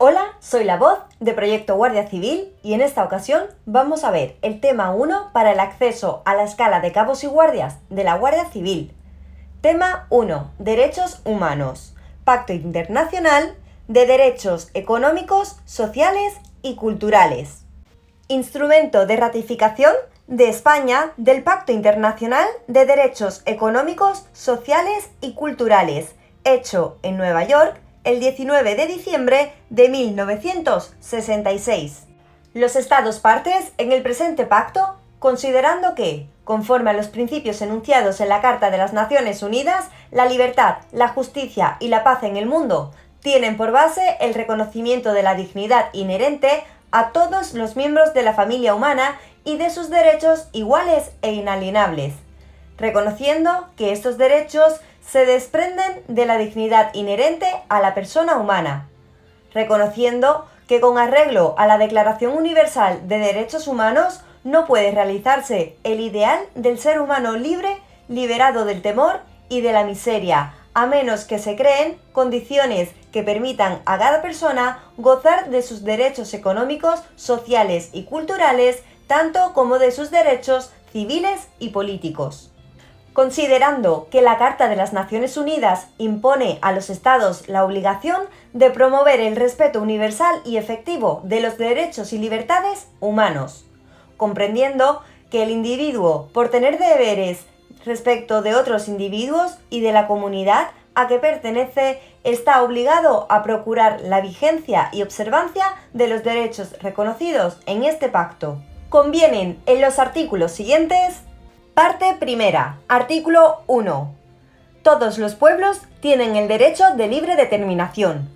Hola, soy la voz de Proyecto Guardia Civil y en esta ocasión vamos a ver el tema 1 para el acceso a la escala de cabos y guardias de la Guardia Civil. Tema 1. Derechos humanos. Pacto Internacional de Derechos Económicos, Sociales y Culturales. Instrumento de ratificación de España del Pacto Internacional de Derechos Económicos, Sociales y Culturales, hecho en Nueva York el 19 de diciembre de 1966. Los Estados partes en el presente pacto, considerando que, conforme a los principios enunciados en la Carta de las Naciones Unidas, la libertad, la justicia y la paz en el mundo tienen por base el reconocimiento de la dignidad inherente a todos los miembros de la familia humana y de sus derechos iguales e inalienables, reconociendo que estos derechos se desprenden de la dignidad inherente a la persona humana, reconociendo que con arreglo a la Declaración Universal de Derechos Humanos no puede realizarse el ideal del ser humano libre, liberado del temor y de la miseria, a menos que se creen condiciones que permitan a cada persona gozar de sus derechos económicos, sociales y culturales, tanto como de sus derechos civiles y políticos. Considerando que la Carta de las Naciones Unidas impone a los Estados la obligación de promover el respeto universal y efectivo de los derechos y libertades humanos, comprendiendo que el individuo, por tener deberes respecto de otros individuos y de la comunidad a que pertenece, está obligado a procurar la vigencia y observancia de los derechos reconocidos en este pacto. Convienen en los artículos siguientes. Parte primera. Artículo 1. Todos los pueblos tienen el derecho de libre determinación.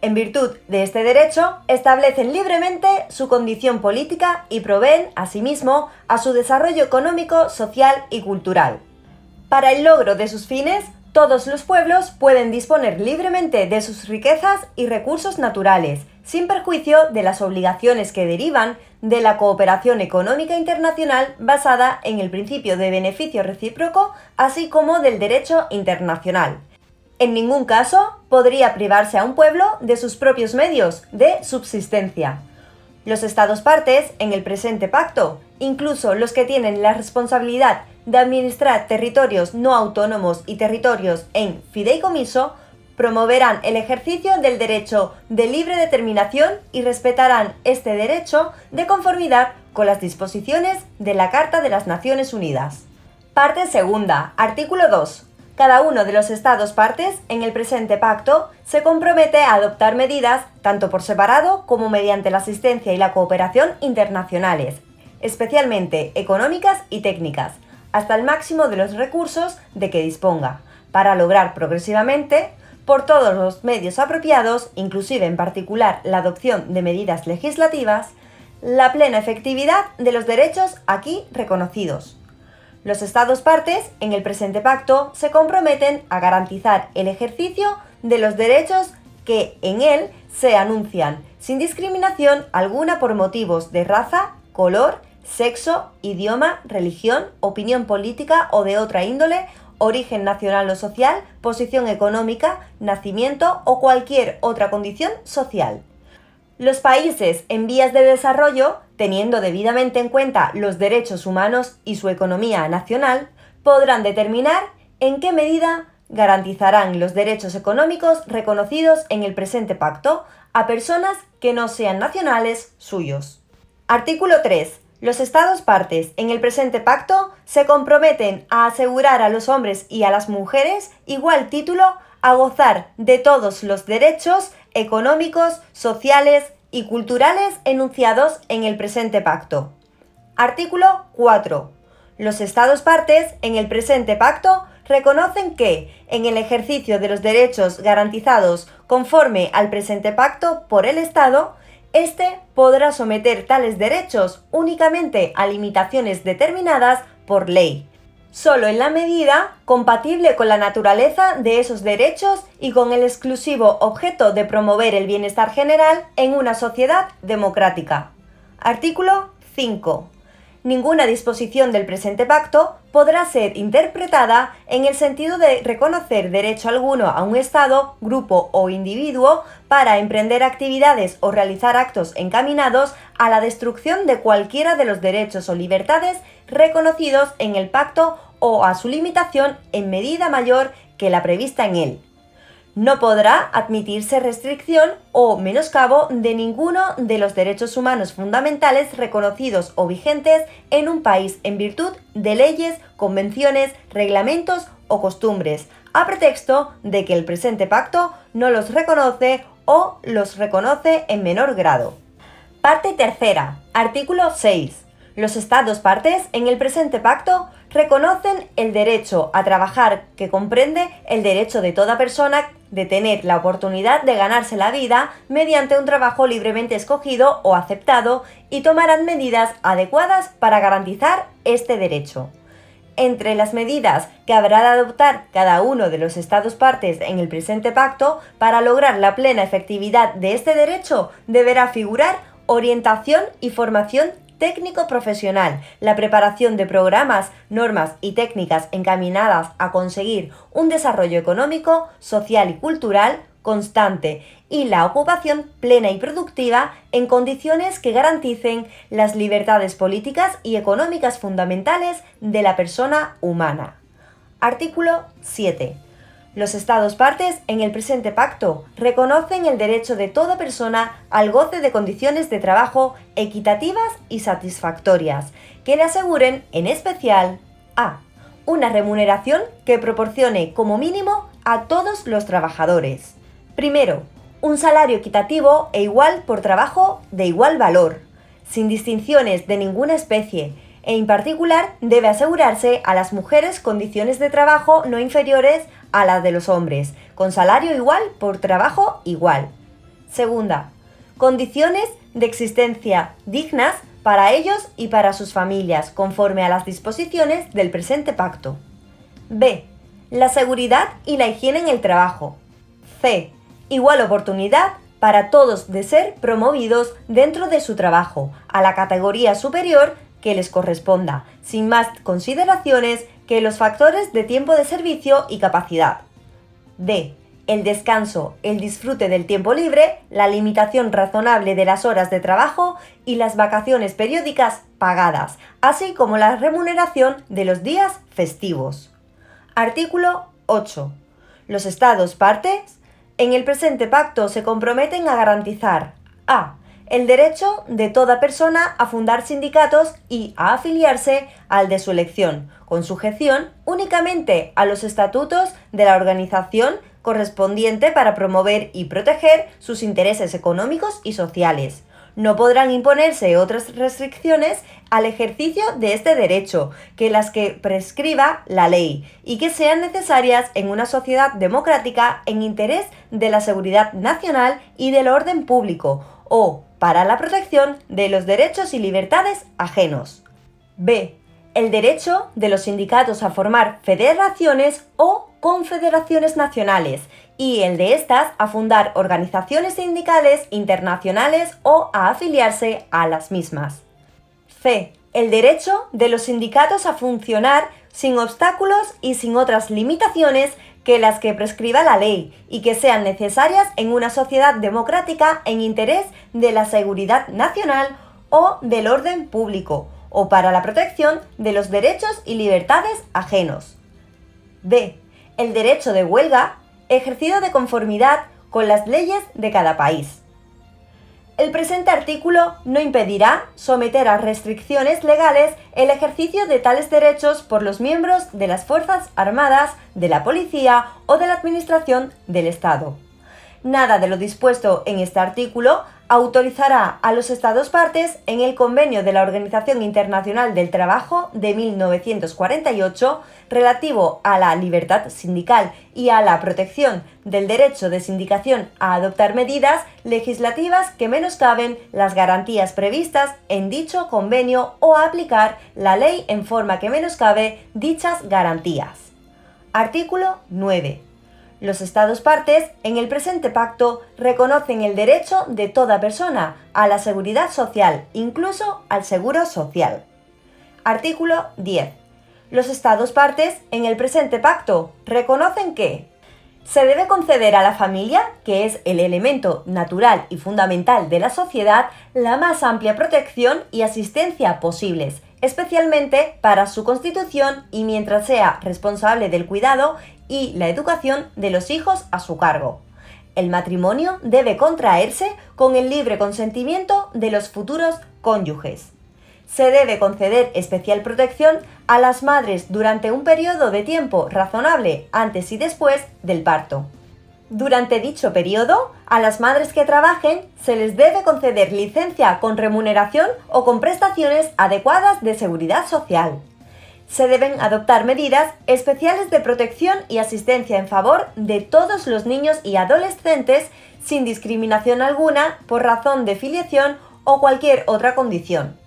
En virtud de este derecho, establecen libremente su condición política y proveen, asimismo, a su desarrollo económico, social y cultural. Para el logro de sus fines, todos los pueblos pueden disponer libremente de sus riquezas y recursos naturales, sin perjuicio de las obligaciones que derivan de la cooperación económica internacional basada en el principio de beneficio recíproco, así como del derecho internacional. En ningún caso podría privarse a un pueblo de sus propios medios de subsistencia. Los Estados partes en el presente pacto, incluso los que tienen la responsabilidad de administrar territorios no autónomos y territorios en fideicomiso, promoverán el ejercicio del derecho de libre determinación y respetarán este derecho de conformidad con las disposiciones de la Carta de las Naciones Unidas. Parte segunda. Artículo 2. Cada uno de los Estados partes en el presente pacto se compromete a adoptar medidas, tanto por separado como mediante la asistencia y la cooperación internacionales, especialmente económicas y técnicas, hasta el máximo de los recursos de que disponga, para lograr progresivamente, por todos los medios apropiados, inclusive en particular la adopción de medidas legislativas, la plena efectividad de los derechos aquí reconocidos. Los Estados partes en el presente pacto se comprometen a garantizar el ejercicio de los derechos que en él se anuncian, sin discriminación alguna por motivos de raza, color, sexo, idioma, religión, opinión política o de otra índole, origen nacional o social, posición económica, nacimiento o cualquier otra condición social. Los países en vías de desarrollo, teniendo debidamente en cuenta los derechos humanos y su economía nacional, podrán determinar en qué medida garantizarán los derechos económicos reconocidos en el presente pacto a personas que no sean nacionales suyos. Artículo 3. Los Estados partes en el presente pacto se comprometen a asegurar a los hombres y a las mujeres igual título a gozar de todos los derechos económicos, sociales y culturales enunciados en el presente pacto. Artículo 4. Los Estados partes en el presente pacto reconocen que, en el ejercicio de los derechos garantizados conforme al presente pacto por el Estado, éste podrá someter tales derechos únicamente a limitaciones determinadas por ley, solo en la medida compatible con la naturaleza de esos derechos y con el exclusivo objeto de promover el bienestar general en una sociedad democrática. Artículo 5. Ninguna disposición del presente pacto podrá ser interpretada en el sentido de reconocer derecho alguno a un Estado, grupo o individuo para emprender actividades o realizar actos encaminados a la destrucción de cualquiera de los derechos o libertades reconocidos en el pacto o a su limitación en medida mayor que la prevista en él. No podrá admitirse restricción o menoscabo de ninguno de los derechos humanos fundamentales reconocidos o vigentes en un país en virtud de leyes, convenciones, reglamentos o costumbres, a pretexto de que el presente pacto no los reconoce o los reconoce en menor grado. Parte tercera. Artículo 6. Los Estados partes en el presente pacto reconocen el derecho a trabajar, que comprende el derecho de toda persona de tener la oportunidad de ganarse la vida mediante un trabajo libremente escogido o aceptado, y tomarán medidas adecuadas para garantizar este derecho. Entre las medidas que habrá de adoptar cada uno de los Estados partes en el presente pacto para lograr la plena efectividad de este derecho, deberá figurar orientación y formación técnico-profesional, la preparación de programas, normas y técnicas encaminadas a conseguir un desarrollo económico, social y cultural constante, y la ocupación plena y productiva en condiciones que garanticen las libertades políticas y económicas fundamentales de la persona humana. Artículo 7. Los Estados partes en el presente pacto reconocen el derecho de toda persona al goce de condiciones de trabajo equitativas y satisfactorias, que le aseguren en especial a. Una remuneración que proporcione como mínimo a todos los trabajadores. Primero, un salario equitativo e igual por trabajo de igual valor, sin distinciones de ninguna especie, e en particular debe asegurarse a las mujeres condiciones de trabajo no inferiores a las de los hombres, con salario igual por trabajo igual. Segunda, condiciones de existencia dignas para ellos y para sus familias, conforme a las disposiciones del presente pacto. B. La seguridad y la higiene en el trabajo. C. Igual oportunidad para todos de ser promovidos dentro de su trabajo a la categoría superior que les corresponda, sin más consideraciones que los factores de tiempo de servicio y capacidad. D. El descanso, el disfrute del tiempo libre, la limitación razonable de las horas de trabajo y las vacaciones periódicas pagadas, así como la remuneración de los días festivos. Artículo 8. Los Estados partes en el presente pacto se comprometen a garantizar a. El derecho de toda persona a fundar sindicatos y a afiliarse al de su elección, con sujeción únicamente a los estatutos de la organización correspondiente para promover y proteger sus intereses económicos y sociales. No podrán imponerse otras restricciones al ejercicio de este derecho que las que prescriba la ley y que sean necesarias en una sociedad democrática en interés de la seguridad nacional y del orden público o para la protección de los derechos y libertades ajenos. B. El derecho de los sindicatos a formar federaciones o confederaciones nacionales y el de estas a fundar organizaciones sindicales internacionales o a afiliarse a las mismas. C. El derecho de los sindicatos a funcionar sin obstáculos y sin otras limitaciones que las que prescriba la ley y que sean necesarias en una sociedad democrática en interés de la seguridad nacional o del orden público o para la protección de los derechos y libertades ajenos. D. El derecho de huelga ejercido de conformidad con las leyes de cada país. El presente artículo no impedirá someter a restricciones legales el ejercicio de tales derechos por los miembros de las Fuerzas Armadas, de la Policía o de la Administración del Estado. Nada de lo dispuesto en este artículo autorizará a los Estados partes en el Convenio de la Organización Internacional del Trabajo de 1948 relativo a la libertad sindical y a la protección del derecho de sindicación a adoptar medidas legislativas que menoscaben las garantías previstas en dicho convenio o a aplicar la ley en forma que menoscabe dichas garantías. Artículo 9. Los Estados partes en el presente pacto reconocen el derecho de toda persona a la seguridad social, incluso al seguro social. Artículo 10. Los Estados partes en el presente pacto reconocen que se debe conceder a la familia, que es el elemento natural y fundamental de la sociedad, la más amplia protección y asistencia posibles, especialmente para su constitución y mientras sea responsable del cuidado y la educación de los hijos a su cargo. El matrimonio debe contraerse con el libre consentimiento de los futuros cónyuges. Se debe conceder especial protección a las madres durante un periodo de tiempo razonable antes y después del parto. Durante dicho periodo, a las madres que trabajen se les debe conceder licencia con remuneración o con prestaciones adecuadas de seguridad social. Se deben adoptar medidas especiales de protección y asistencia en favor de todos los niños y adolescentes sin discriminación alguna por razón de filiación o cualquier otra condición.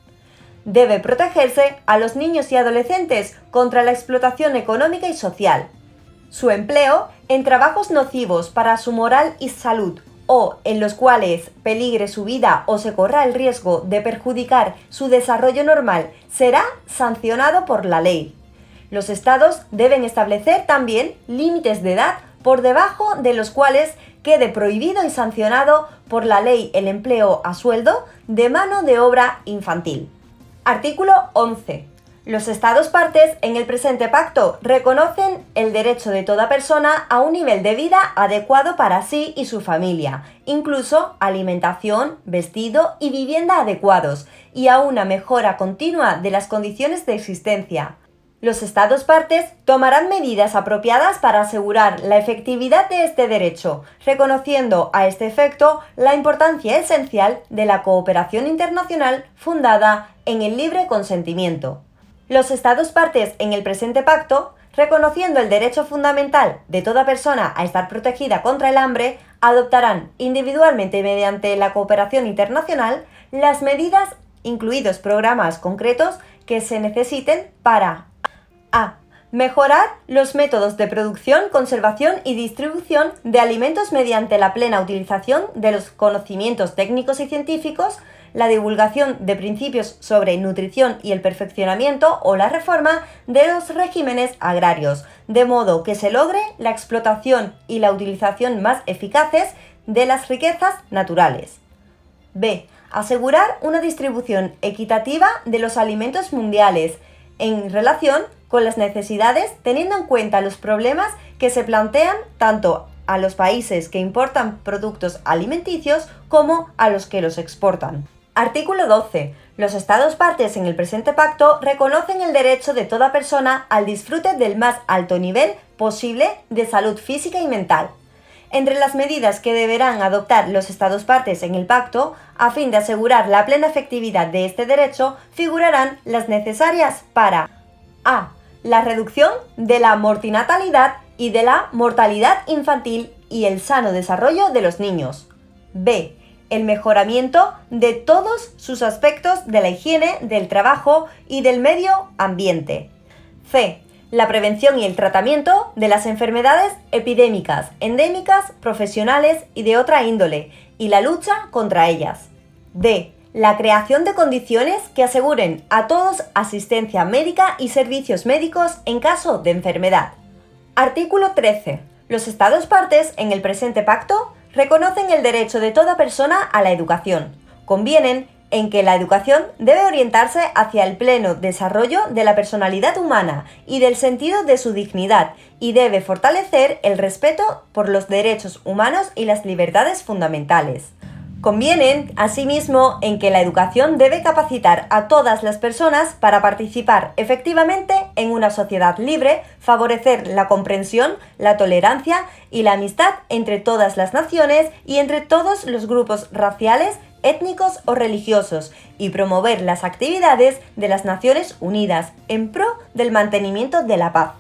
Debe protegerse a los niños y adolescentes contra la explotación económica y social. Su empleo en trabajos nocivos para su moral y salud o en los cuales peligre su vida o se corra el riesgo de perjudicar su desarrollo normal será sancionado por la ley. Los Estados deben establecer también límites de edad por debajo de los cuales quede prohibido y sancionado por la ley el empleo a sueldo de mano de obra infantil. Artículo 11. Los Estados partes en el presente pacto reconocen el derecho de toda persona a un nivel de vida adecuado para sí y su familia, incluso alimentación, vestido y vivienda adecuados, y a una mejora continua de las condiciones de existencia. Los Estados partes tomarán medidas apropiadas para asegurar la efectividad de este derecho, reconociendo a este efecto la importancia esencial de la cooperación internacional fundada en el libre consentimiento. Los Estados partes en el presente pacto, reconociendo el derecho fundamental de toda persona a estar protegida contra el hambre, adoptarán individualmente y mediante la cooperación internacional las medidas, incluidos programas concretos, que se necesiten para a. Mejorar los métodos de producción, conservación y distribución de alimentos mediante la plena utilización de los conocimientos técnicos y científicos, la divulgación de principios sobre nutrición y el perfeccionamiento o la reforma de los regímenes agrarios, de modo que se logre la explotación y la utilización más eficaces de las riquezas naturales. B. Asegurar una distribución equitativa de los alimentos mundiales en relación con las necesidades, teniendo en cuenta los problemas que se plantean tanto a los países que importan productos alimenticios como a los que los exportan. Artículo 12. Los Estados partes en el presente pacto reconocen el derecho de toda persona al disfrute del más alto nivel posible de salud física y mental. Entre las medidas que deberán adoptar los Estados partes en el pacto, a fin de asegurar la plena efectividad de este derecho, figurarán las necesarias para a. La reducción de la mortinatalidad y de la mortalidad infantil y el sano desarrollo de los niños. B. El mejoramiento de todos sus aspectos de la higiene, del trabajo y del medio ambiente. C. La prevención y el tratamiento de las enfermedades epidémicas, endémicas, profesionales y de otra índole, y la lucha contra ellas. D. La creación de condiciones que aseguren a todos asistencia médica y servicios médicos en caso de enfermedad. Artículo 13. Los Estados partes en el presente pacto reconocen el derecho de toda persona a la educación. Convienen en que la educación debe orientarse hacia el pleno desarrollo de la personalidad humana y del sentido de su dignidad, y debe fortalecer el respeto por los derechos humanos y las libertades fundamentales. Convienen, asimismo, en que la educación debe capacitar a todas las personas para participar efectivamente en una sociedad libre, favorecer la comprensión, la tolerancia y la amistad entre todas las naciones y entre todos los grupos raciales, étnicos o religiosos, y promover las actividades de las Naciones Unidas en pro del mantenimiento de la paz.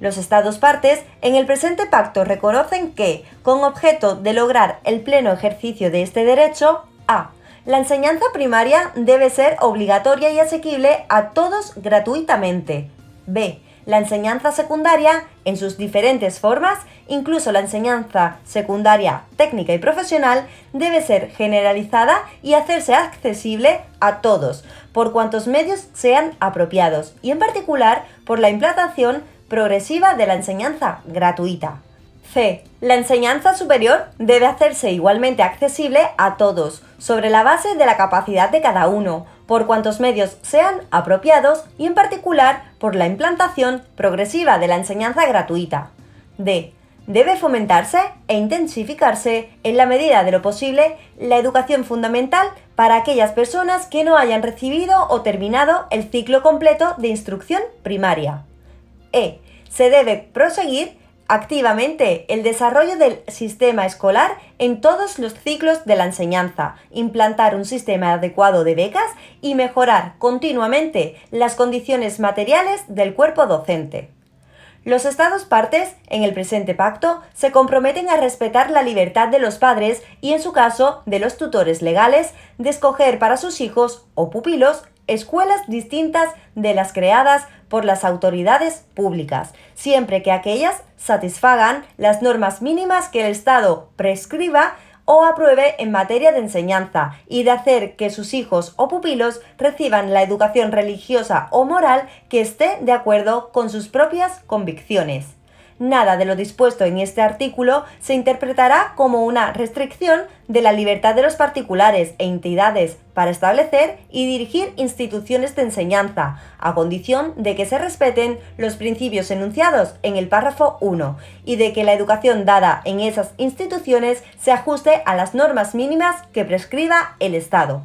Los Estados partes en el presente pacto reconocen que, con objeto de lograr el pleno ejercicio de este derecho, a. La enseñanza primaria debe ser obligatoria y asequible a todos gratuitamente. B. la enseñanza secundaria en sus diferentes formas, incluso la enseñanza secundaria técnica y profesional, debe ser generalizada y hacerse accesible a todos, por cuantos medios sean apropiados, y en particular por la implantación progresiva de la enseñanza gratuita. C. La enseñanza superior debe hacerse igualmente accesible a todos, sobre la base de la capacidad de cada uno, por cuantos medios sean apropiados y en particular por la implantación progresiva de la enseñanza gratuita. D. Debe fomentarse e intensificarse, en la medida de lo posible, la educación fundamental para aquellas personas que no hayan recibido o terminado el ciclo completo de instrucción primaria. E. Se debe proseguir activamente el desarrollo del sistema escolar en todos los ciclos de la enseñanza, implantar un sistema adecuado de becas y mejorar continuamente las condiciones materiales del cuerpo docente. Los Estados partes en el presente pacto se comprometen a respetar la libertad de los padres y, en su caso, de los tutores legales, de escoger para sus hijos o pupilos escuelas distintas de las creadas por las autoridades públicas, siempre que aquellas satisfagan las normas mínimas que el Estado prescriba o apruebe en materia de enseñanza, y de hacer que sus hijos o pupilos reciban la educación religiosa o moral que esté de acuerdo con sus propias convicciones. Nada de lo dispuesto en este artículo se interpretará como una restricción de la libertad de los particulares e entidades para establecer y dirigir instituciones de enseñanza, a condición de que se respeten los principios enunciados en el párrafo 1 y de que la educación dada en esas instituciones se ajuste a las normas mínimas que prescriba el Estado.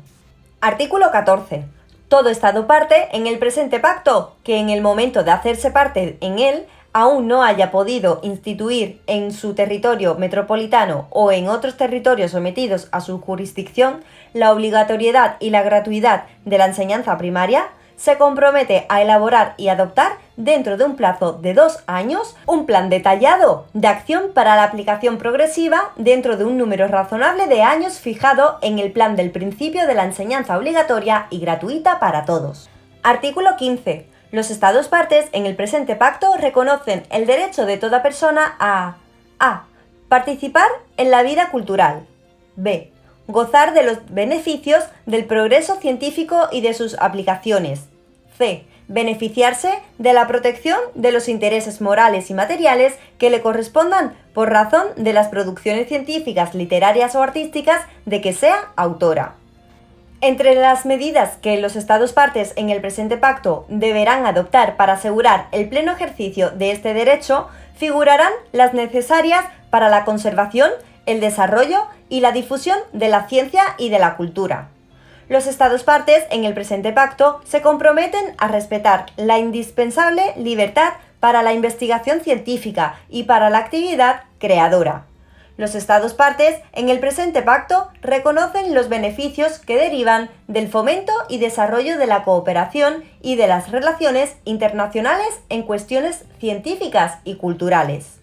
Artículo 14. Todo Estado parte en el presente pacto que, en el momento de hacerse parte en él, aún no haya podido instituir en su territorio metropolitano o en otros territorios sometidos a su jurisdicción la obligatoriedad y la gratuidad de la enseñanza primaria, se compromete a elaborar y adoptar, dentro de un plazo de 2 años, un plan detallado de acción para la aplicación progresiva dentro de un número razonable de años fijado en el plan del principio de la enseñanza obligatoria y gratuita para todos. Artículo 15. Los Estados partes en el presente pacto reconocen el derecho de toda persona a participar en la vida cultural. B. Gozar de los beneficios del progreso científico y de sus aplicaciones. C. Beneficiarse de la protección de los intereses morales y materiales que le correspondan por razón de las producciones científicas, literarias o artísticas de que sea autora. Entre las medidas que los Estados partes en el presente pacto deberán adoptar para asegurar el pleno ejercicio de este derecho, figurarán las necesarias para la conservación, el desarrollo y la difusión de la ciencia y de la cultura. Los Estados partes en el presente pacto se comprometen a respetar la indispensable libertad para la investigación científica y para la actividad creadora. Los Estados partes en el presente pacto reconocen los beneficios que derivan del fomento y desarrollo de la cooperación y de las relaciones internacionales en cuestiones científicas y culturales.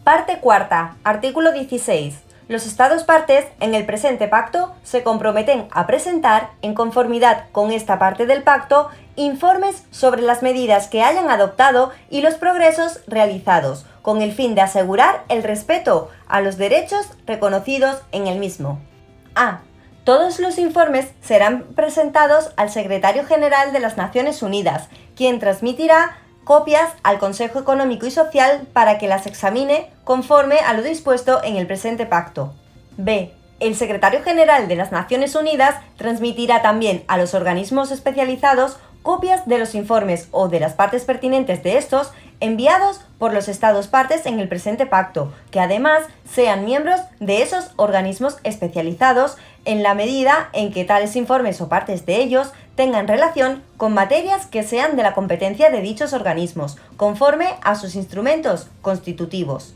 Parte cuarta. Artículo 16. Los Estados partes en el presente pacto se comprometen a presentar, en conformidad con esta parte del pacto, informes sobre las medidas que hayan adoptado y los progresos realizados, con el fin de asegurar el respeto a los derechos reconocidos en el mismo. A. Todos los informes serán presentados al Secretario General de las Naciones Unidas, quien transmitirá copias al Consejo Económico y Social para que las examine conforme a lo dispuesto en el presente pacto. B. El Secretario General de las Naciones Unidas transmitirá también a los organismos especializados copias de los informes o de las partes pertinentes de estos enviados por los Estados partes en el presente pacto, que además sean miembros de esos organismos especializados en la medida en que tales informes o partes de ellos tengan relación con materias que sean de la competencia de dichos organismos, conforme a sus instrumentos constitutivos.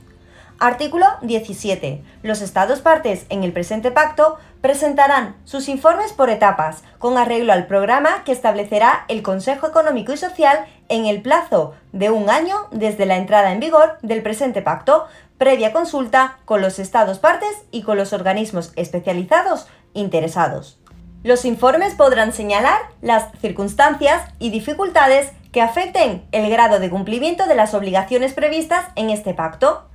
Artículo 17. Los Estados partes en el presente pacto presentarán sus informes por etapas, con arreglo al programa que establecerá el Consejo Económico y Social en el plazo de 1 año desde la entrada en vigor del presente pacto, previa consulta con los Estados partes y con los organismos especializados interesados. Los informes podrán señalar las circunstancias y dificultades que afecten el grado de cumplimiento de las obligaciones previstas en este pacto.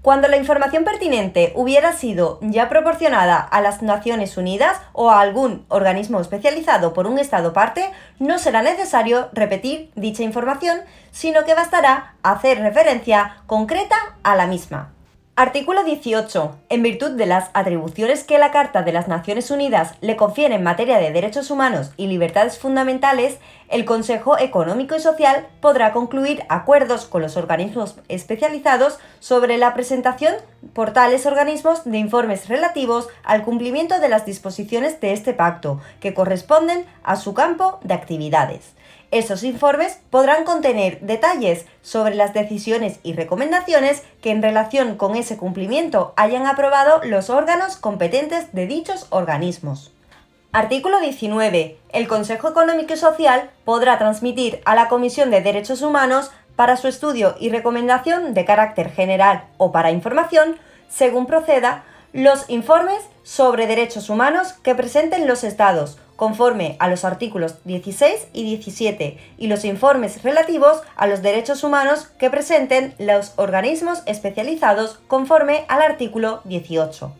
Cuando la información pertinente hubiera sido ya proporcionada a las Naciones Unidas o a algún organismo especializado por un Estado parte, no será necesario repetir dicha información, sino que bastará hacer referencia concreta a la misma. Artículo 18. En virtud de las atribuciones que la Carta de las Naciones Unidas le confiere en materia de derechos humanos y libertades fundamentales, el Consejo Económico y Social podrá concluir acuerdos con los organismos especializados sobre la presentación por tales organismos de informes relativos al cumplimiento de las disposiciones de este pacto, que corresponden a su campo de actividades. Esos informes podrán contener detalles sobre las decisiones y recomendaciones que en relación con ese cumplimiento hayan aprobado los órganos competentes de dichos organismos. Artículo 19. El Consejo Económico y Social podrá transmitir a la Comisión de Derechos Humanos para su estudio y recomendación de carácter general o para información, según proceda, los informes sobre derechos humanos que presenten los Estados, conforme a los artículos 16 y 17, y los informes relativos a los derechos humanos que presenten los organismos especializados, conforme al artículo 18.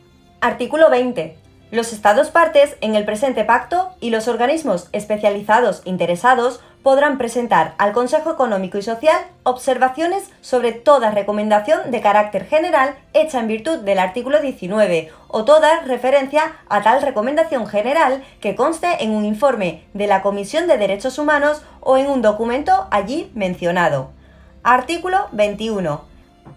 Artículo 20. Los Estados partes en el presente pacto y los organismos especializados interesados podrán presentar al Consejo Económico y Social observaciones sobre toda recomendación de carácter general hecha en virtud del artículo 19 o toda referencia a tal recomendación general que conste en un informe de la Comisión de Derechos Humanos o en un documento allí mencionado. Artículo 21.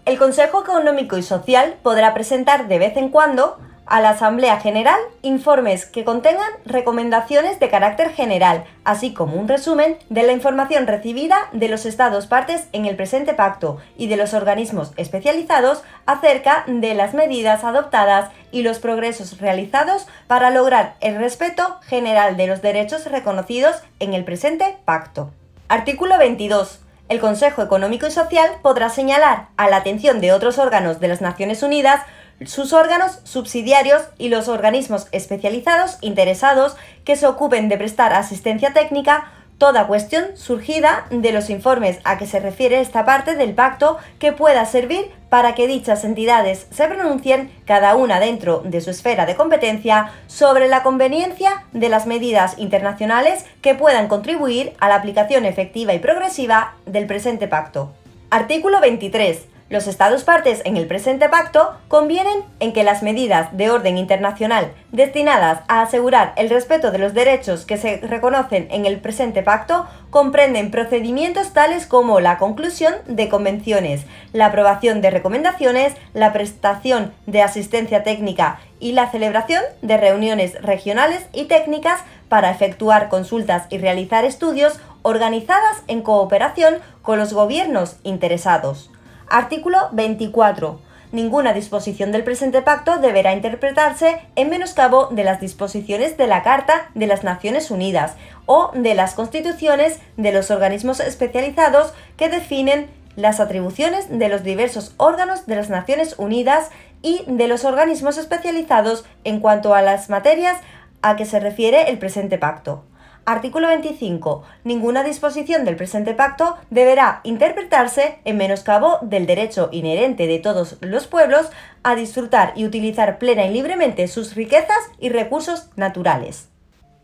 El Consejo Económico y Social podrá presentar de vez en cuando a la Asamblea General informes que contengan recomendaciones de carácter general, así como un resumen de la información recibida de los Estados partes en el presente pacto y de los organismos especializados acerca de las medidas adoptadas y los progresos realizados para lograr el respeto general de los derechos reconocidos en el presente pacto. Artículo 22. El Consejo Económico y Social podrá señalar a la atención de otros órganos de las Naciones Unidas sus órganos subsidiarios y los organismos especializados interesados que se ocupen de prestar asistencia técnica toda cuestión surgida de los informes a que se refiere esta parte del pacto que pueda servir para que dichas entidades se pronuncien, cada una dentro de su esfera de competencia, sobre la conveniencia de las medidas internacionales que puedan contribuir a la aplicación efectiva y progresiva del presente pacto. Artículo 23. Los Estados partes en el presente pacto convienen en que las medidas de orden internacional destinadas a asegurar el respeto de los derechos que se reconocen en el presente pacto comprenden procedimientos tales como la conclusión de convenciones, la aprobación de recomendaciones, la prestación de asistencia técnica y la celebración de reuniones regionales y técnicas para efectuar consultas y realizar estudios organizadas en cooperación con los gobiernos interesados. Artículo 24. Ninguna disposición del presente pacto deberá interpretarse en menoscabo de las disposiciones de la Carta de las Naciones Unidas o de las constituciones de los organismos especializados que definen las atribuciones de los diversos órganos de las Naciones Unidas y de los organismos especializados en cuanto a las materias a que se refiere el presente pacto. Artículo 25. Ninguna disposición del presente pacto deberá interpretarse en menoscabo del derecho inherente de todos los pueblos a disfrutar y utilizar plena y libremente sus riquezas y recursos naturales.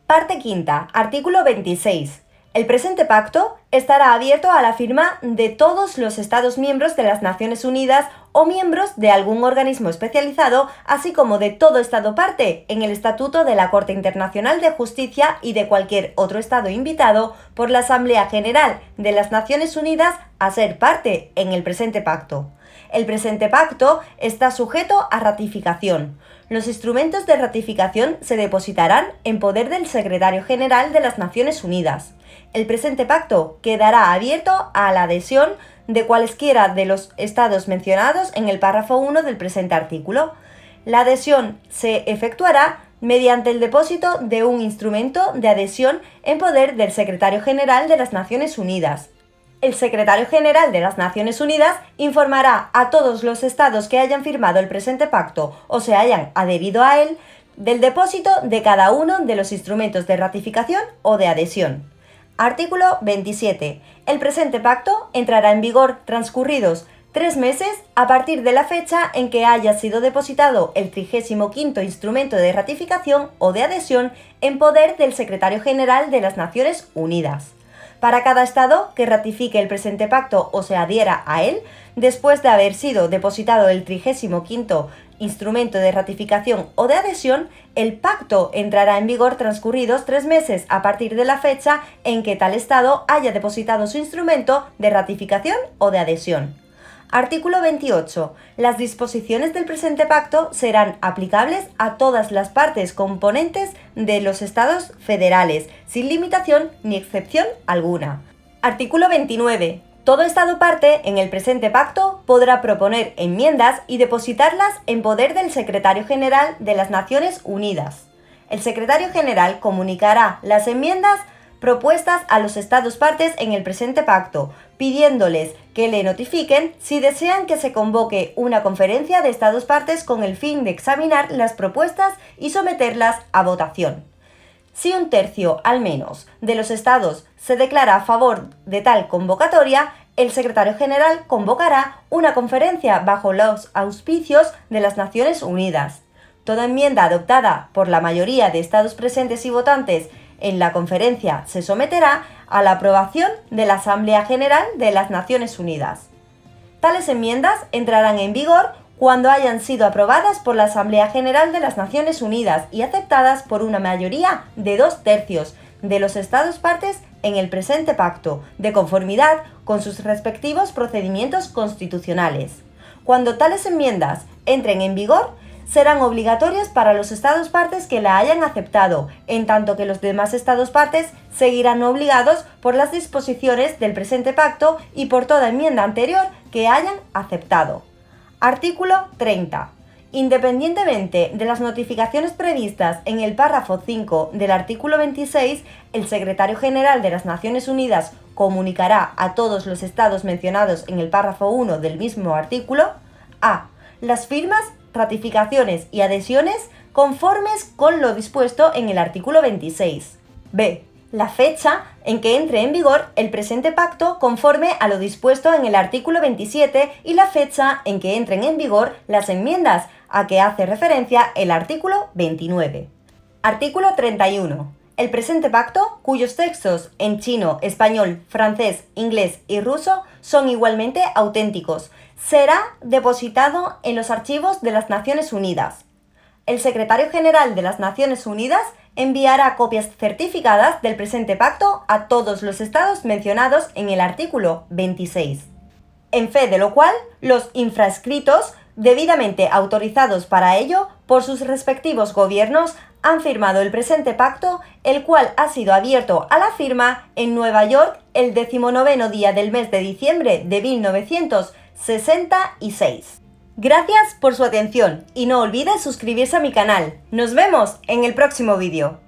Parte quinta. Artículo 26. El presente pacto estará abierto a la firma de todos los Estados miembros de las Naciones Unidas o miembros de algún organismo especializado, así como de todo Estado parte en el Estatuto de la Corte Internacional de Justicia y de cualquier otro Estado invitado por la Asamblea General de las Naciones Unidas a ser parte en el presente pacto. El presente pacto está sujeto a ratificación. Los instrumentos de ratificación se depositarán en poder del Secretario General de las Naciones Unidas. El presente pacto quedará abierto a la adhesión de cualesquiera de los estados mencionados en el párrafo 1 del presente artículo. La adhesión se efectuará mediante el depósito de un instrumento de adhesión en poder del Secretario General de las Naciones Unidas. El Secretario General de las Naciones Unidas informará a todos los estados que hayan firmado el presente pacto o se hayan adherido a él del depósito de cada uno de los instrumentos de ratificación o de adhesión. Artículo 27. El presente pacto entrará en vigor transcurridos 3 meses a partir de la fecha en que haya sido depositado el 35º instrumento de ratificación o de adhesión en poder del Secretario General de las Naciones Unidas. Para cada Estado que ratifique el presente pacto o se adhiera a él, después de haber sido depositado el 35º instrumento de ratificación o de adhesión, el pacto entrará en vigor transcurridos 3 meses a partir de la fecha en que tal Estado haya depositado su instrumento de ratificación o de adhesión. Artículo 28. Las disposiciones del presente pacto serán aplicables a todas las partes componentes de los Estados federales, sin limitación ni excepción alguna. Artículo 29. Todo Estado parte en el presente pacto podrá proponer enmiendas y depositarlas en poder del Secretario General de las Naciones Unidas. El Secretario General comunicará las enmiendas propuestas a los Estados partes en el presente pacto, pidiéndoles que le notifiquen si desean que se convoque una conferencia de Estados partes con el fin de examinar las propuestas y someterlas a votación. Si un tercio, al menos, de los Estados se declara a favor de tal convocatoria, el Secretario General convocará una conferencia bajo los auspicios de las Naciones Unidas. Toda enmienda adoptada por la mayoría de Estados presentes y votantes en la conferencia se someterá a la aprobación de la Asamblea General de las Naciones Unidas. Tales enmiendas entrarán en vigor cuando hayan sido aprobadas por la Asamblea General de las Naciones Unidas y aceptadas por una mayoría de 2/3 de los Estados partes en el presente pacto, de conformidad con sus respectivos procedimientos constitucionales. Cuando tales enmiendas entren en vigor, serán obligatorias para los Estados partes que la hayan aceptado, en tanto que los demás Estados partes seguirán obligados por las disposiciones del presente pacto y por toda enmienda anterior que hayan aceptado. Artículo 30. Independientemente de las notificaciones previstas en el párrafo 5 del artículo 26, el Secretario General de las Naciones Unidas comunicará a todos los Estados mencionados en el párrafo 1 del mismo artículo a. Las firmas, ratificaciones y adhesiones conformes con lo dispuesto en el artículo 26. B. La fecha en que entre en vigor el presente pacto conforme a lo dispuesto en el artículo 27 y la fecha en que entren en vigor las enmiendas a que hace referencia el artículo 29. Artículo 31. El presente pacto, cuyos textos en chino, español, francés, inglés y ruso son igualmente auténticos, será depositado en los archivos de las Naciones Unidas. El Secretario General de las Naciones Unidas enviará copias certificadas del presente pacto a todos los Estados mencionados en el artículo 26. En fe de lo cual, los infrascritos, debidamente autorizados para ello por sus respectivos gobiernos, han firmado el presente pacto, el cual ha sido abierto a la firma en Nueva York el 19º día del mes de diciembre de 1966. Gracias por su atención y no olvides suscribirse a mi canal. Nos vemos en el próximo vídeo.